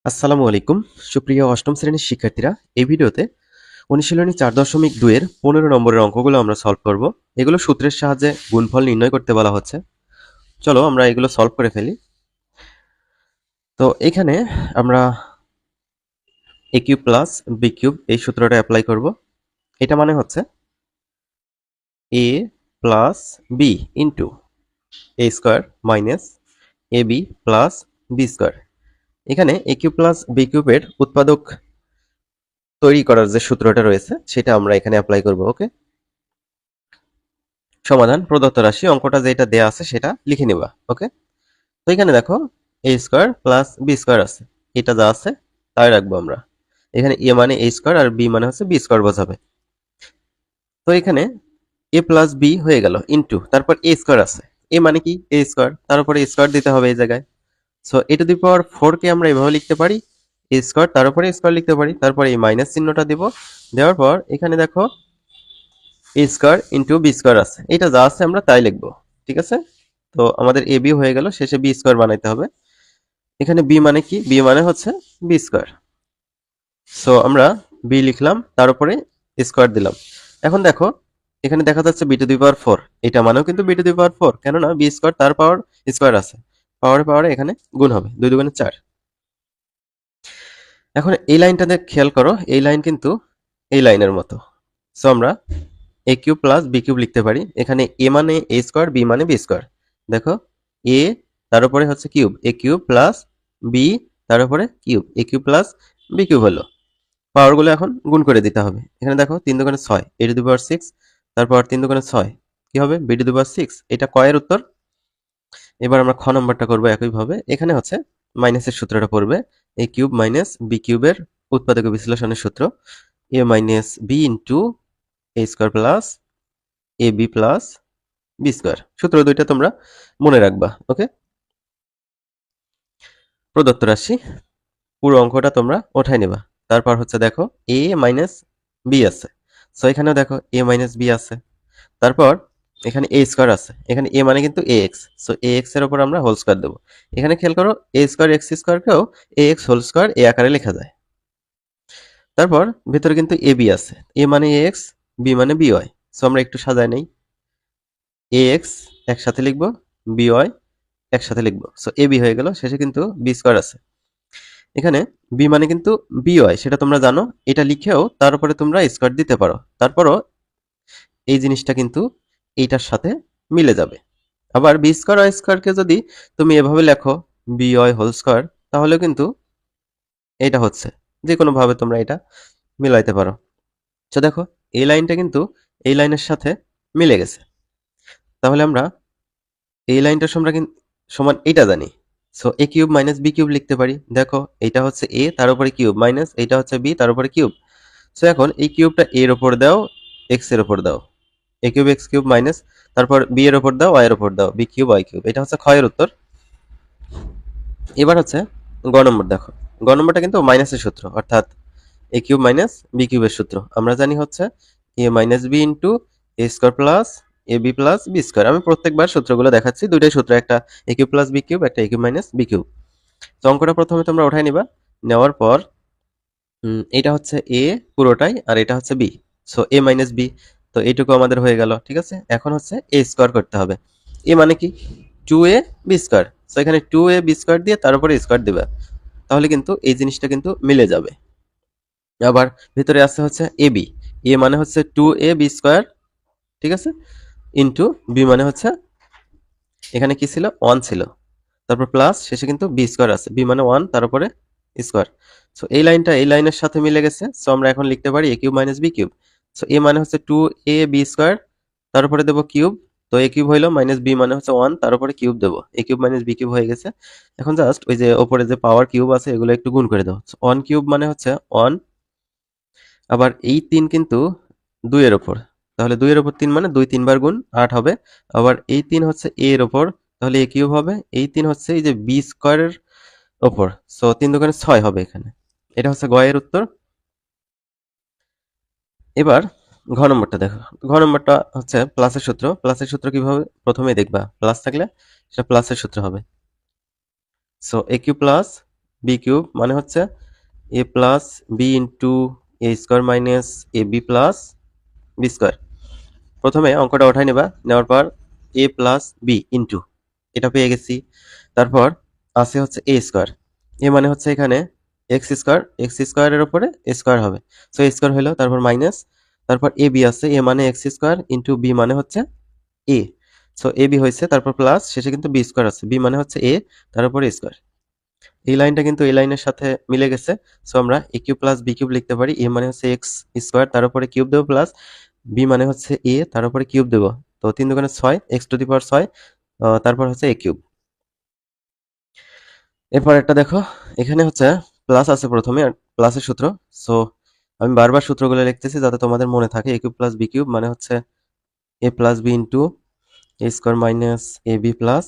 আসসালামু আলাইকুম সুপ্রিয় অষ্টম শ্রেণীর শিক্ষার্থীরা। এই ভিডিওতে অনুশীলনী 4.2 এর 15 নম্বরের অঙ্কগুলো আমরা সলভ করব। এগুলো সূত্রের সাহায্যে গুণফল নির্ণয় করতে বলা হচ্ছে। চলো আমরা এগুলো সলভ করে ফেলি। তো এখানে আমরা a cube plus b cube এই সূত্রটা অ্যাপ্লাই করব। এটা মানে হচ্ছে a plus b into a square minus ab plus b square. এখানে a কিউব প্লাস b কিউবের উৎপাদক তৈরি করার যে সূত্রটা রয়েছে সেটা আমরা এখানে অ্যাপ্লাই করব। ওকে, সমাধান প্রদত্ত রাশি, অঙ্কটা যেটা দেয়া আছে সেটা লিখে নিবা। ওকে, তো এখানে দেখো এ স্কোয়ার প্লাস বি স্কোয়ার আছে, এটা যা আছে তাই রাখবো আমরা। এখানে এ মানে এ স্কোয়ার আর বি মানে হচ্ছে বি স্কোয়ার বোঝাবে। তো এখানে এ প্লাস বি হয়ে গেল ইন্টু তারপর এ স্কোয়ার আছে, এ মানে কি এ স্কোয়ার, তার উপরে স্কোয়ার দিতে হবে এই জায়গায়। সো এ টু দি পাওয়ার 4 কে আমরা এভাবে লিখতে পারি, এ স্কোয়ার তার উপরে স্কোয়ার লিখতে পারি, তারপর এই মাইনাস চিহ্নটা দিব। দেওয়ার পর এখানে দেখো এ স্কোয়ার ইন্টু বি স্কোয়ার আছে, এটা যা আছে আমরা তাই লিখবো। ঠিক আছে, তো আমাদের এ বি হয়ে গেল, শেষে বি স্কোয়ার বানাইতে হবে। এখানে বি মানে কি, বি মানে হচ্ছে বি স্কোয়ার। সো আমরা বি লিখলাম, তার উপরে স্কোয়ার দিলাম। এখন দেখো এখানে দেখা যাচ্ছে বি টু দি পাওয়ার 4, এটা মানেও কিন্তু বি টু দি পাওয়ার 4, কেননা বি স্কোয়ার তার পাওয়ার স্কোয়ার আছে, পাওয়ারে পাওয়ারে এখানে গুণ হবে, 2 2 4। এখন এই লাইনটাতে খেয়াল করো, এই লাইন কিন্তু এই লাইনের মতো। সো আমরা এ কিউব প্লাস বি কিউব লিখতে পারি। এখানে এ মানে এ স্কোয়ার, বি মানে বি স্কোয়ার। দেখো এ তার উপরে হচ্ছে কিউব, এ কিউব প্লাস বি তার উপরে কিউব, এ কিউব প্লাস বি কিউব হলো। পাওয়ারগুলো এখন গুণ করে দিতে হবে। এখানে দেখো 3 2 6, এ টু দি পাওয়ার 6, তারপর 3 2 6 কি হবে, বি টু দি পাওয়ার 6। এটা কয়ের উত্তর। এবার আমরা খ নম্বরটা করবো একইভাবে। এখানে হচ্ছে মাইনাসের সূত্রটা পড়বে, এ কিউব মাইনাস বি কিউবের উৎপাদক বিশ্লেষণের সূত্র, এ minus b into A square plus a B plus B square. সূত্র দুইটা তোমরা মনে রাখবা। ওকে, প্রদত্ত রাশি পুরো অঙ্কটা তোমরা ওঠাই নেবা। তারপর হচ্ছে দেখো এ মাইনাস বি আছে, সো এখানেও দেখো এ মাইনাস বি আছে। তারপর এখানে এ স্কোয়ার আছে, এখানে এ মানে কিন্তু এ এক্স, সো এ এক্স এর উপর আমরা হোল স্কোয়ার দেবো। এখানে খেয়াল করো এ স্কোয়ার এক্স স্কোয়ারকেও এ এক্স হোল স্কোয়ার এ আকারে লেখা যায়। তারপর ভেতরে কিন্তু এ বি আছে, এ মানে এ এক্স, বি মানে বি ওয়াই। সো আমরা একটু সাজায় নেই, এ এক্স একসাথে লিখবো, বি ওয়াই একসাথে লিখবো, সো এ বি হয়ে গেল, শেষে কিন্তু বি স্কোয়ার আছে। এখানে বি মানে কিন্তু বি ওয়াই, সেটা তোমরা জানো, এটা লিখেও তার উপরে তোমরা স্কোয়ার দিতে পারো। তারপরও এই জিনিসটা কিন্তু এইটার সাথে মিলে যাবে। আবার বি স্কোয়ার ওয়াই স্কোয়ারকে যদি তুমি এভাবে লেখো বি ওয়াই হোল স্কোয়ার, তাহলেও কিন্তু এটা হচ্ছে, যে কোনো ভাবে তোমরা এটা মিলাইতে পারো। তো দেখো এই লাইনটা কিন্তু এই লাইনের সাথে মিলে গেছে। তাহলে আমরা এই লাইনটা সমান এটা জানি। সো এ কিউব মাইনাস বি কিউব লিখতে পারি। দেখো এইটা হচ্ছে এ, তার উপরে কিউব, মাইনাস এইটা হচ্ছে বি, তার উপরে কিউব। সো এখন এই কিউবটা এর উপর দাও, এক্স এর উপর দাও, এ কিউব এক্স কিউব মাইনাস, তারপর বি এর উপর দাও, ওয়াই এর উপর দাও, বি কিউব ওয়াই কিউব। এটা হচ্ছে ক্ষয়ের উত্তর। এবার হচ্ছে গ নম্বর। দেখো গ নম্বরটা কিন্তু মাইনাসের সূত্র, অর্থাৎ এ কিউব মাইনাস বি কিউবের সূত্র আমরা জানি হচ্ছে a minus b into A square plus a B plus B square. আমি প্রত্যেকবার সূত্রগুলো দেখাচ্ছি, দুইটাই সূত্র, একটা এ কিউব প্লাস বি কিউব, একটা এ কিউব মাইনাস বি কিউব। তো অঙ্কটা প্রথমে তোমরা উঠাই নিবা, নেওয়ার পর এটা হচ্ছে এ পুরোটাই আর এটা হচ্ছে বি, সো এ মাইনাস বি, তো এইটুকু আমাদের হয়ে গেল। ঠিক আছে, এখন হচ্ছে এ স্কোয়ার করতে হবে। এ মানে কি 2a বি স্কোয়ার, সো এখানে 2a বি স্কোয়ার দিয়ে তার উপরে স্কোয়ার দিবা, তাহলে কিন্তু এই জিনিসটা কিন্তু মিলে যাবে। আবার ভিতরে আসছে হচ্ছে এ বি, এ মানে হচ্ছে 2a বি স্কোয়ার, ঠিক আছে, ইন্টু বি মানে হচ্ছে এখানে কি ছিল 1 ছিল, তারপর প্লাস শেষে কিন্তু বি স্কোয়ার আছে, বি মানে 1 তার উপরে স্কোয়ার। সো এই লাইনটা এই লাইনের সাথে মিলে গেছে, সো আমরা এখন লিখতে পারি a cube minus b cube. So a মানে হচ্ছে 2a বি স্কোয়ার, তার উপরে দেবো কিউব, তো এ কিউব হইলো, মাইনাস বি মানে হচ্ছে 1, তার উপরে কিউব দেবো, এ কিউব মাইনাস বি কিউব হয়ে গেছে। এখন জাস্ট ওই যে ওপরে যে পাওয়ার কিউব আছে এগুলো একটু গুণ করে দাও। 1 কিউব মানে হচ্ছে 1, আবার এই 3 কিন্তু 2 এর উপর, তাহলে 2 এর উপর 3 মানে 2 3 বার গুণ 8 হবে। আবার এই 3 হচ্ছে a এর উপর, তাহলে a কিউব হবে। এই 3 হচ্ছে এই যে বি স্কয়ারের উপর, সো 3 দোকানে 6 হবে এখানে। এটা হচ্ছে গ এর উত্তর। এবার ঘ নম্বরটা দেখো, ঘ নম্বরটা হচ্ছে প্লাসের সূত্র। প্লাসের সূত্র কিভাবে, প্রথমেই দেখবা প্লাস থাকলে সেটা প্লাসের সূত্র হবে। So a cube plus B cube মানে হচ্ছে A plus B into A square minus A B plus B square. প্রথমে অঙ্কটা উঠাই নেবা, নেওয়ার পর এ প্লাস বি ইন্টু এটা পেয়ে গেছি। তারপর আছে হচ্ছে এ স্কোয়ার, এ মানে হচ্ছে এখানে এক্স স্কোয়ারের উপরে স্কোয়ার হবে, সো এ স্কোয়ার হলো, তারপর মাইনাস, তারপর এ বি আছে, এ মানে এক্স স্কোয়ার ইন্টু বি মানে হচ্ছে এ, সো এ বি হয়েছে, তারপর প্লাস শেষে কিন্তু বি স্কোয়ার আছে, বি মানে হচ্ছে এ, তার উপরে স্কোয়ার। এই লাইনটা কিন্তু এই লাইনের সাথে মিলে গেছে, সো আমরা এ কিউব প্লাস বি কিউব লিখতে পারি। এ মানে হচ্ছে এক্স স্কোয়ার, তার উপরে কিউব দেবো, প্লাস বি মানে হচ্ছে এ, তার উপরে কিউব দেবো, তো 3 দুগুণে 6, এক্স টু দি পাওয়ার 6, তারপর হচ্ছে এ কিউব। এরপর একটা দেখো, এখানে হচ্ছে প্লাস আছে প্রথমে, আর প্লাসের সূত্র, সো আমি বারবার সূত্রগুলো লিখতেছি যাতে তোমাদের মনে থাকে। এ কিউব প্লাস বি কিউব মানে হচ্ছে A plus B into A square minus A B plus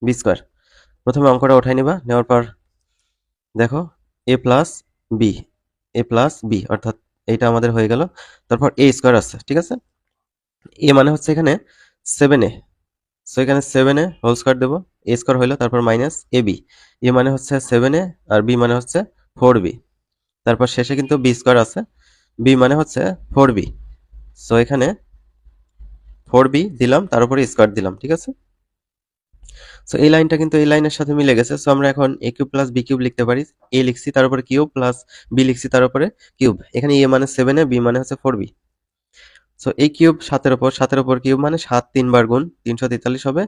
B square. প্রথমে অঙ্কটা উঠাই নিবা, নেওয়ার পর দেখো এ প্লাস বি, এ প্লাস বি অর্থাৎ এইটা আমাদের হয়ে গেল। তারপর এ স্কোয়ার আছে, ঠিক আছে, এ মানে হচ্ছে এখানে 7a, সো এখানে 7a হোল স্কোয়ার দেবো, এ স্কোয়ার হইলো, তারপর মাইনাস এ বি, এ মানে হচ্ছে 7a আর বি মানে হচ্ছে 4b, তারপর শেষে কিন্তু বি স্কোয়ার আছে, বি মানে হচ্ছে 4b, সো এখানে 4b দিলাম, তার উপরে স্কোয়ার দিলাম, ঠিক আছে। সো এই লাইনটা কিন্তু এই লাইনের সাথে মিলে গেছে, সো আমরা এখন এ কিউব প্লাস বি কিউব লিখতে পারি। এ লিখছি, তার উপরে কিউব, প্লাস বি লিখছি, তার উপরে কিউব। এখানে এ মানে 7a, বি মানে হচ্ছে 4b, সো এই কিউব 7-এর উপর কিউব মানে 7 3 বার গুণ 343 হবে,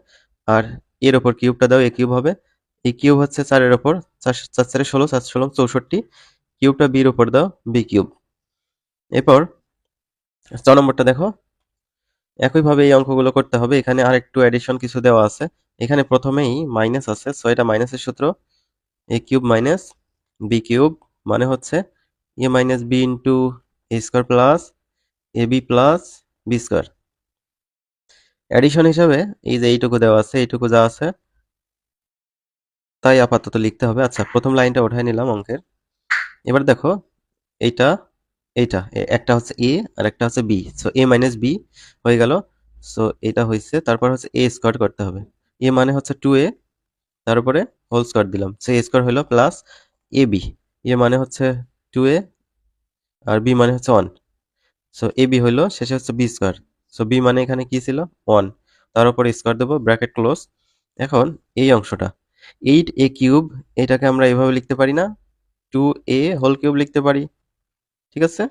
আর এর ওপর কিউবটা দাও, এ কিউব হবে। এই কিউব হচ্ছে 4-এর ওপর, 4 4 4 16, 7 16 64, কিউবটা বির ওপর দাও, বি কিউব। এরপর 6 নম্বরটা দেখো, একইভাবে এই অঙ্কগুলো করতে হবে। এখানে আর একটু অ্যাডিশন কিছু দেওয়া আছে, এখানে প্রথমেই মাইনাস আছে, সো এটা মাইনাসের সূত্র, a cube minus b cube মানে হচ্ছে a minus b into A square plus a B plus B square. Addition হিসাবে এই যে এইটুকু দেওয়া আছে, এইটুকু যা আছে তাই আপাতত লিখতে হবে। আচ্ছা, প্রথম লাইনটা উঠাই নিলাম অঙ্কের। এবার দেখো এইটা, একটা হচ্ছে এ আর একটা হচ্ছে বি, সো এ মাইনাস বি হয়ে গেল, সো এটা হয়েছে, তারপর হচ্ছে এ স্কোয়ার করতে হবে, এ মানে হচ্ছে 2a, তার উপরে হোল স্কোয়ার দিলাম, সো এ স্কোয়ার হলো, প্লাস এ বি, এ মানে হচ্ছে 2a আর বি মানে হচ্ছে 1, সো এ বি হইলো, শেষে হচ্ছে বি স্কোয়ার, সো বি মানে এখানে কি ছিল 1, তার উপরে স্কোয়ার দেবো, ব্র্যাকেট ক্লোজ। এখন এই অংশটা 8a কিউব, এটাকে আমরা এভাবে লিখতে পারি না, 2a হোল কিউব লিখতে পারি, ঠিক আছে,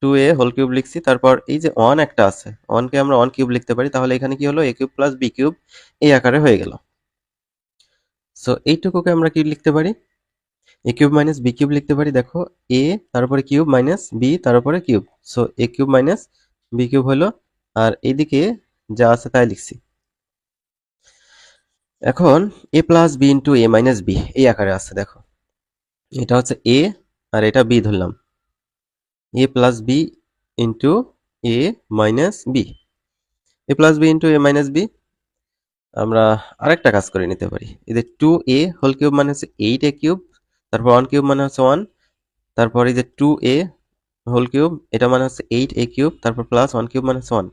2a হোল কিউব লিখছি, তারপর এই যে 1 একটা আছে, 1 কে আমরা 1 কিউব লিখতে পারি, তাহলে এখানে কি হলো, a cube plus B cube এই আকারে হয়ে গেল। সো এইটুকুকে আমরা কি লিখতে পারি, a cube minus b cube লিখতে পারি। দেখো এ তারপরে কিউব মাইনাস বি তার উপরে কিউব, সো এ কিউব মাইনাস বি কিউব হলো, আর এইদিকে যা আছে তাই লিখছি। এখন এ প্লাস বি ইন্টু এ মাইনাস বি এই আকারে আছে, দেখো এটা হচ্ছে এ আর এটা বি ধরলাম, এ প্লাস বি ইন্টু এ মাইনাস বি, এ প্লাস বি ইন্টু এ মাইনাস বি। আমরা আরেকটা কাজ করে নিতে পারি, এই যে 2a হোল কিউব মানে হচ্ছে 8a কিউব, তারপর 1 কিউব মানে হচ্ছে 1, তারপর এই যে 2a হোল কিউব এটা মানে হচ্ছে 8a কিউব, তারপর প্লাস 1 কিউব মানে হচ্ছে 1।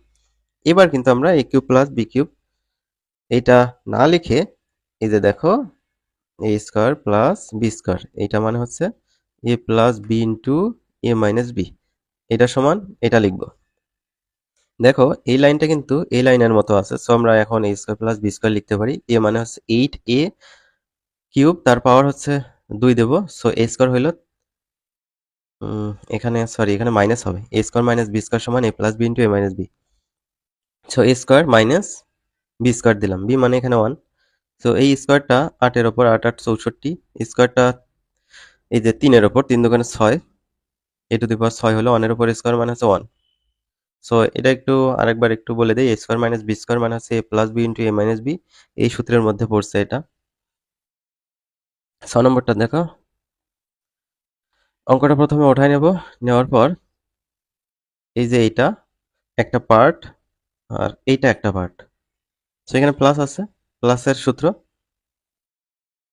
এবার কিন্তু আমরা a cube plus b cube এটা না লিখে, এই যে দেখো a square plus b square, এইটা মানে হচ্ছে a plus b into a minus b, এটা সমান এটা লিখবো। দেখো এই লাইনটা কিন্তু এই লাইনের মতো আছে, সো আমরা এখন a square plus b square লিখতে পারি। a মানে হচ্ছে 8a কিউব, তার পাওয়ার হচ্ছে 2 দেব, সো a স্কয়ার হইল, এখানে সরি এখানে মাইনাস হবে, a square minus b square সমান a plus b into a minus b, so a square minus b square দিলাম, b মানে এখানে 1, সো এই স্কয়ারটা 8 এর উপর 8 8 64, স্কয়ারটা এই যে 3 এর উপর 3 দুগুণে 6, a টু দি পাওয়ার 6 হলো, 1 এর উপর স্কয়ার মানে হচ্ছে 1, সো এটা একটু আরেকবার একটু বলে দেই, a square minus b square মানে হচ্ছে a plus b into a minus b, এই সূত্রের মধ্যে পড়ছে এটা। 6 নম্বরটা দেখো, অঙ্কটা প্রথমে উঠাই নেব, নেওয়ার পর এই যে এইটা একটা পার্ট আর এইটা একটা পার্ট, সো এখানে প্লাস আছে, প্লাসের সূত্র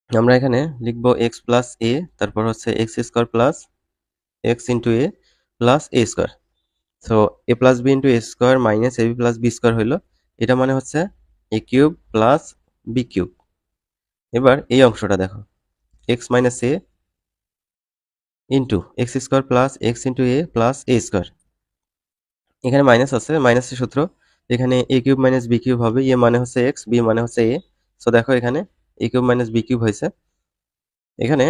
আমরা এখানে লিখবো এক্স প্লাস এ, তারপর হচ্ছে x square plus x into a plus a square, so a plus B into A square minus A B plus B square হইলো, এটা মানে হচ্ছে a cube plus B cube. এবার এই অংশটা দেখো, x minus a into x square plus x into a plus a square. এখানে minus আছে, মাইনাসের সূত্র, এখানে a cube minus b cube হবে, এ মানে হচ্ছে এক্স, বি মানে হচ্ছে এ। সো দেখো এখানে a cube minus b cube হয়েছে। এখানে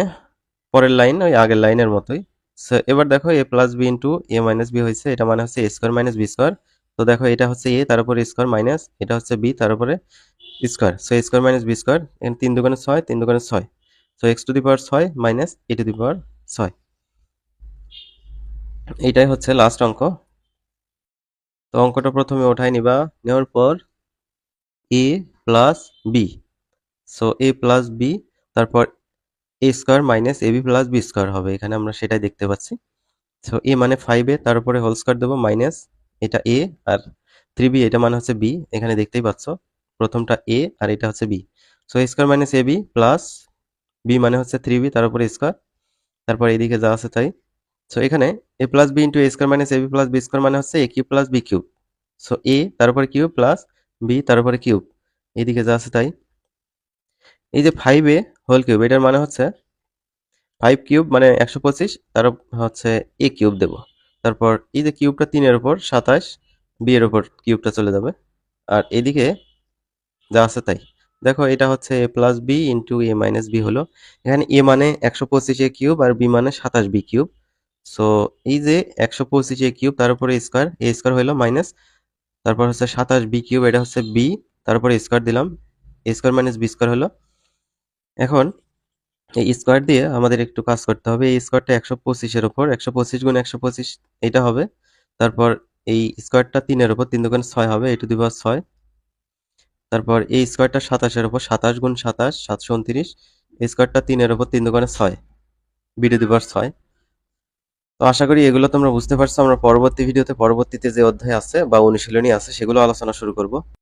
পরের লাইন ওই আগের লাইনের মতোই। সো এবার দেখো এ প্লাস বি ইন্টু এ মাইনাস বি হয়েছে, এটা মানে হচ্ছে এ স্কোয়ার মাইনাস বি স্কোয়ার। তো দেখো এটা হচ্ছে এ, তার উপরে স্কোয়ার মাইনাস, এটা হচ্ছে বি, তার উপরে square. So a square minus b square, এখানে 3 দুগুণে 6, 3 দুগুণে 6। So x to the power 6 minus a to the power 6। এইটাই হচ্ছে লাস্ট অঙ্ক। তো অঙ্কটা প্রথমে ওঠাই নিবা, নেওয়ার পর এ plus B, so a plus B, তারপর এ square minus A B plus B square হবে, এখানে আমরা সেটাই দেখতে পাচ্ছি। সো এ মানে 5a, তার উপরে হোল স্কোয়ার দেবো মাইনাস, এটা এ, আর 3b এটা মানে হচ্ছে বি, এখানে দেখতেই পাচ্ছ প্রথমটা এ আর এটা হচ্ছে B. So a square minus A B plus B মানে হচ্ছে 3b, তার উপরে স্কোয়ার, তারপর এইদিকে যা আছে তাই। সো এখানে a plus B into A square minus A B plus B square মানে হচ্ছে a cube plus B cube. So a তার উপরে কিউব প্লাস বি তার উপরে কিউব, এইদিকে যা আছে তাই। এই যে 5a হোল কিউব, এটার মানে হচ্ছে 5 কিউব মানে 125, তার হচ্ছে এ কিউব দেব। তারপর এই যে কিউবটা 3 এর উপর 27, বি এর উপর কিউবটা চলে যাবে, আর এদিকে যা আছে তাই। দেখো এটা হচ্ছে A plus B into A minus B হলো। এখানে এ মানে 125 এ কিউব আর বি মানে 27 বি কিউব। সো এই যে 125 এ কিউব তার উপরে স্কোয়ার, এ স্কোয়ার হলো মাইনাস, তারপর হচ্ছে 27 বি কিউব, এটা হচ্ছে বি, তারপরে স্কোয়ার দিলাম, এ স্কোয়ার মাইনাস বি স্কোয়ার হলো। এখন এই স্কোয়ার দিয়ে আমাদের একটু কাজ করতে হবে। এই স্কোয়ারটা 125-এর উপর 125 গুণ 125 এটা হবে, তারপর এই স্কোয়ারটা 3-এর উপর 3 দুগুণ 6 হবে, এ টু দি পাওয়ার 6। তারপর এই স্কোয়ারটা 27-এর উপর 27 গুণ 27 729, এই স্কোয়ারটা 3-এর উপর 3 দুগুণে 6, বি টু দি পাওয়ার 6। তো আশা করি এগুলো তোমরা বুঝতে পারছো। আমরা পরবর্তী ভিডিওতে পরবর্তীতে যে অধ্যায় আছে বা অনুশীলনী আছে সেগুলো আলোচনা শুরু করব।